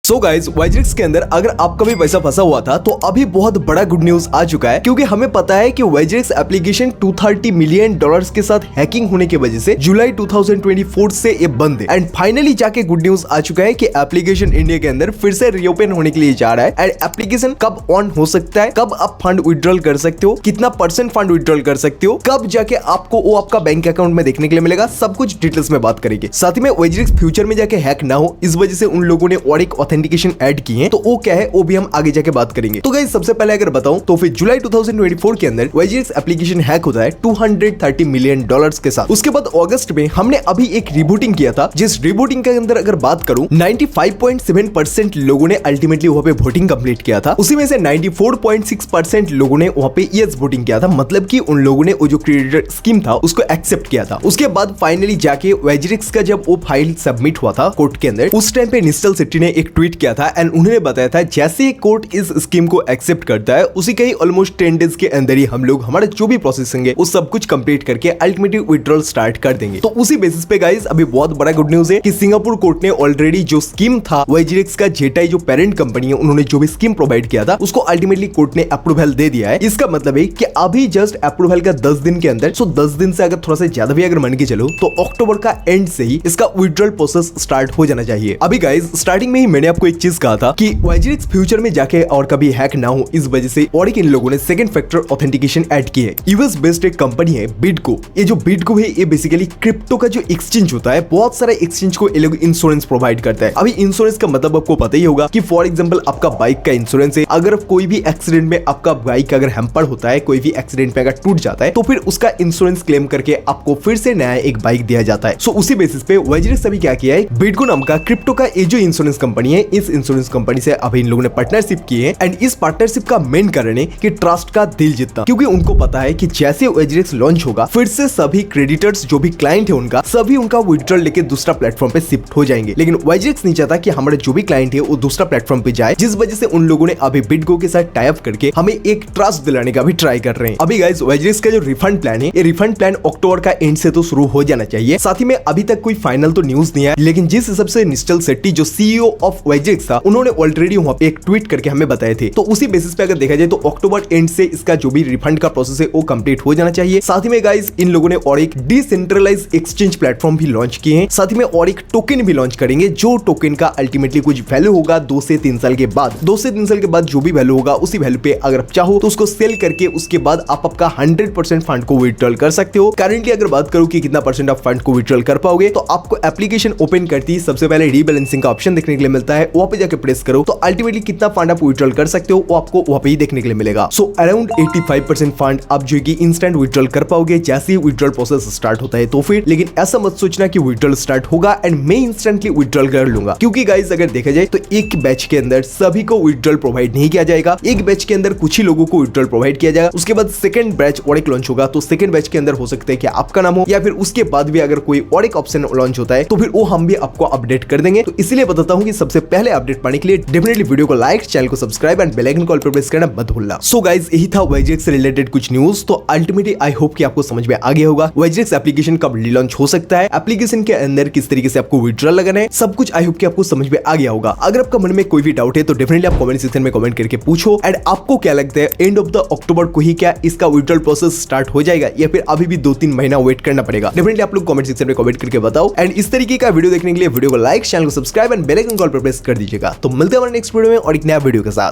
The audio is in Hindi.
सो गाइस, वाइजरिक्स के अंदर अगर आपका भी पैसा फंसा हुआ था तो अभी बहुत बड़ा गुड न्यूज आ चुका है, क्योंकि हमें पता है कि वाइजरिक्स एप्लीकेशन $230 मिलियन के साथ हैकिंग होने की वजह से जुलाई 2024 से ये बंद है। एंड फाइनली जाके गुड न्यूज आ चुका है कि एप्लीकेशन इंडिया के अंदर फिर से रीओपन होने के लिए जा रहा है। एंड एप्लीकेशन कब ऑन हो सकता है, कब आप फंड विड्रॉल कर सकते हो, कितना % फंड विड्रॉल कर सकते हो, कब जाके आपको वो आपका बैंक अकाउंट में देखने के लिए मिलेगा, सब कुछ डिटेल्स में बात करेंगे। साथ ही में वाइजरिक्स फ्यूचर में जाके हैक ना हो इस वजह से उन लोगों ने और एक ऑथेंटिकेशन ऐड की है, तो वो क्या है वो भी हम आगे जाके बात करेंगे। तो गाइस, सबसे पहले अगर बताऊं तो फिर जुलाई 2024 के अंदर वाइजरिक्स एप्लीकेशन हैक होता है $230 मिलियन के साथ। उसके बाद अगस्त में हमने अभी एक रिबूटिंग किया था, जिस रिबूटिंग के अंदर अगर बात करूं 95.7% लोगों ने अल्टीमेटली वहां पे वोटिंग कंप्लीट किया था। उसी में से 94.6% लोगों ने वहां पे यस वोटिंग किया था, मतलब कि उन लोगों ने वो जो क्रेडिट स्कीम था उसको एक्सेप्ट किया था। उसके बाद फाइनली जाके वाइजरिक्स का जब वो फाइल सबमिट हुआ था कोर्ट के अंदर, उस टाइम पे निस्टल सिटी ने एक ट्वीट किया था एंड उन्होंने बताया था जैसे कोर्ट इस स्कीम को एक्सेप्ट करता है उसी के ही ऑलमोस्ट 10 डेज के अंदर ही हम लोग हमारा जो भी प्रोसेसिंग है वो सब कुछ कंप्लीट करके अल्टीमेटली विड्रॉल स्टार्ट कर देंगे। तो उसी बेसिस पे गाइस अभी बहुत बड़ा गुड न्यूज है कि सिंगापुर कोर्ट ने ऑलरेडी जो स्कीम था वाइजरिक्स का जेटाई जो पेरेंट कंपनी है उन्होंने जो भी स्कीम प्रोवाइड किया था उसको अल्टीमेटली कोर्ट ने अप्रूवल दे दिया है। इसका मतलब है कि अभी जस्ट अप्रूवल का 10 दिन के अंदर, 10 दिन से अगर थोड़ा सा ज्यादा भी अगर मान के चलो तो अक्टूबर का एंड से ही इसका विड्रॉल प्रोसेस स्टार्ट हो जाना चाहिए। अभी गाइस स्टार्टिंग में ही मैंने आपको एक चीज कहा था कि वाइजरिक्स फ्यूचर में जाके और कभी हैक ना हो इस वजह से और इन लोगों ने सेकंड फैक्टर ऑथेंटिकेशन ऐड की है। यूएस बेस्ड एक कंपनी है बिटको। ये जो बिटको है ये बेसिकली क्रिप्टो का जो एक्सचेंज होता है, बहुत सारे एक्सचेंज को ये लोग इंश्योरेंस प्रोवाइड करता है। अभी इंश्योरेंस का मतलब आपको पता ही होगा कि फॉर एग्जांपल आपका बाइक का इंश्योरेंस है, अगर कोई भी एक्सीडेंट में आपका बाइक अगर हैम्पर होता है, कोई भी एक्सीडेंट में अगर टूट जाता है तो फिर उसका इंश्योरेंस क्लेम करके आपको फिर से नया एक बाइक दिया जाता है। सो उसी बेसिस पे वाइजरिक्स अभी क्या किया है, बिटको नाम का क्रिप्टो का ये जो इंश्योरेंस कंपनी है, इस इंश्योरेंस कंपनी से अभी इन लोगों ने पार्टनरशिप की है। एंड इस पार्टनरशिप का मेन कारण है कि ट्रस्ट का दिल जीतना, क्योंकि उनको पता है कि जैसे वाइजरिक्स लॉन्च होगा फिर से सभी क्रेडिटर्स जो भी क्लाइंट है उनका सभी उनका विड्रॉल लेके दूसरा प्लेटफॉर्म पे शिफ्ट हो जाएंगे। लेकिन वाइजरिक्स नहीं चाहता कि हमारे जो भी क्लाइंट है वो दूसरा प्लेटफॉर्म पे जाए, जिस वजह से उन लोगों ने अभी बिटको के साथ टाई अप करके हमें एक ट्रस्ट दिलाने का भी ट्राई कर रहे हैं। अभी गाइस वाइजरिक्स का जो रिफंड प्लान है, ये रिफंड प्लान अक्टूबर का एंड से तो शुरू हो जाना चाहिए। साथ ही में अभी तक कोई फाइनल तो न्यूज नहीं है, लेकिन जिस हिसाब से निस्टल सेट्टी जो सीईओ ऑफ वाइजरिक्स था उन्होंने ऑलरेडी वहां पे एक ट्वीट करके हमें बताए थे, तो उसी बेसिस पे अगर देखा जाए तो अक्टूबर एंड से इसका जो भी रिफंड का प्रोसेस है वो कंप्लीट हो जाना चाहिए। साथ ही में गाइस इन लोगों ने और एक डिसेंट्रलाइज्ड एक्सचेंज प्लेटफॉर्म भी लॉन्च किए हैं, साथ ही में और एक टोकन भी लॉन्च करेंगे, जो टोकन का अल्टीमेटली कुछ वैल्यू होगा 2 से 3 साल के बाद। 2 से 3 साल के बाद जो भी वैल्यू होगा उसी वैल्यू पे अगर आप चाहो तो उसको सेल करके उसके बाद आप आपका 100% फंड को विड्रॉल कर सकते हो। करंटली अगर बात करूं कि कितना % आप फंड को विड्रॉल कर पाओगे, तो आपको एप्लीकेशन ओपन करती ही सबसे पहले रीबैलेंसिंग का ऑप्शन देखने के लिए मिलता है, वहां पे जाके प्रेस करो तो अल्टीमेटली कितना फंड आप विड्रॉल कर सकते हो वो आपको वहां पे ही देखने के लिए मिलेगा। सो अराउंड 85% फंड आप जो कि इंस्टेंट विड्रॉल कर पाओगे जैसे ही विड्रॉल प्रोसेस स्टार्ट होता है। तो फिर लेकिन ऐसा मत सोचना कि विड्रॉल स्टार्ट होगा एंड मैं इंस्टेंटली विड्रॉल कर लूंगा, क्योंकि गाइस अगर देखा जाए तो एक बैच के अंदर सभी को विड्रॉल प्रोवाइड नहीं किया जाएगा। एक बैच के अंदर कुछ ही लोगों को विड्रॉल प्रोवाइड किया जाएगा, उसके बाद सेकंड बैच और एक लॉन्च होगा, तो सेकंड बैच के अंदर हो सकता है कि आपका नाम हो, या फिर उसके बाद भी अगर कोई और एक ऑप्शन लॉन्च होता है तो फिर वो हम भी आपको अपडेट कर देंगे। तो इसलिए बताता हूं कि सबसे पहले अपडेट पाने के लिए डेफिनेटली वीडियो को लाइक, चैनल को सब्सक्राइब एंड बेल आइकन को ऑल पर प्रेस करना मत भूलना। सो गाइस यही था वाइजरिक्स से रिलेटेड कुछ न्यूज। तो अल्टीमेटली आई होप कि आपको समझ में आ गया होगा वाइजरिक्स एप्लीकेशन कब लॉन्च हो सकता है, एप्लीकेशन के अंदर किस तरीके से आपको विड्रॉल लगाना है, सब कुछ आई होप कि आपको समझ में आ गया होगा। अगर आपका मन में कोई भी डाउट है तो डेफिनेटली आप कमेंट सेक्शन में कमेंट करके पूछो। एंड आपको क्या लगता है एंड ऑफ द अक्टूबर को ही क्या इसका विड्रॉल प्रोसेस स्टार्ट हो जाएगा या फिर अभी भी 2-3 महीना वेट करना पड़ेगा? डेफिनेटली आप लोग कमेंट सेक्शन में कमेंट करके बताओ। एंड इस तरीके का वीडियो देखने के लिए वीडियो को लाइक, चैनल को subscribe and bell icon call पर प्रेस कर दीजिएगा। तो मिलते हैं हमारे नेक्स्ट वीडियो में और एक नया वीडियो के साथ।